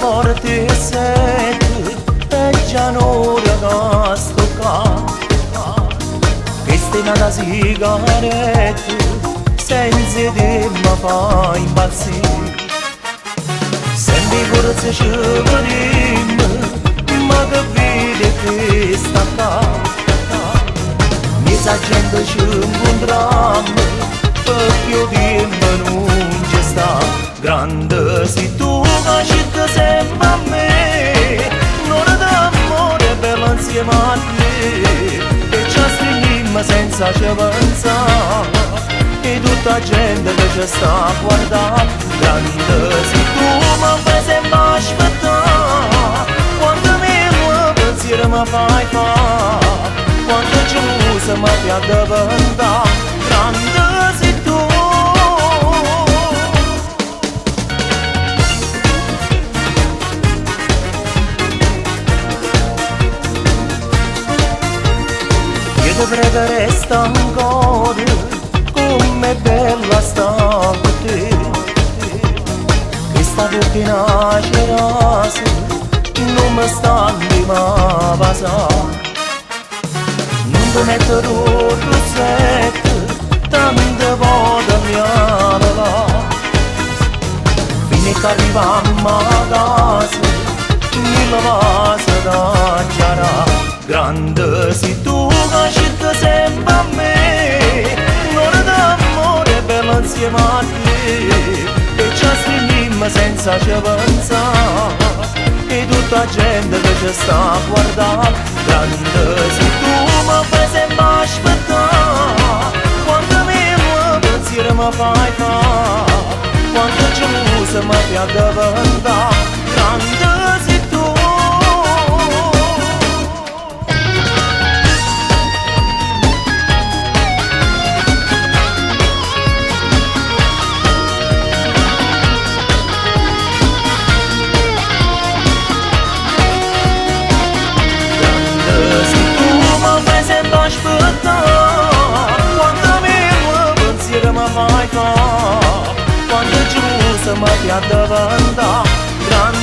forte sete e già non ragasto qua questa è una sigaretta senza di mi fa impazzire senti forse ci vedim ma che vede questa qua mezza gente ci incontriamo perché io dimmi non ci sta grande sei tu che ci sembra a me non d'amore bello insieme a te e ci stringiamo senza ci pensare e tutta la gente che ci sta a guardare grande sei tu ma fai sempre aspettare quando mi pensiero mi fai fare quando giusto mi fai addiventare grande sei tu. Io dovrei restare ancora come bella sta con te questa bocchina cerasa non mi sta di ma passare non ti metto tutto secco tante volte mi alla fino che arriviamo a casa mi lavase da giara grande sei tu che ci sembra a me non d'amore bello insieme a te e ci stringiamo senza ci pensare e tutta la gente che ci sta a guardare grande sei tu ma fai sempre aspettare quando mi pensiero mi fai fare quando giusto mi fai addiventare grande sei tu. Quando giusto mi fai addiventare grande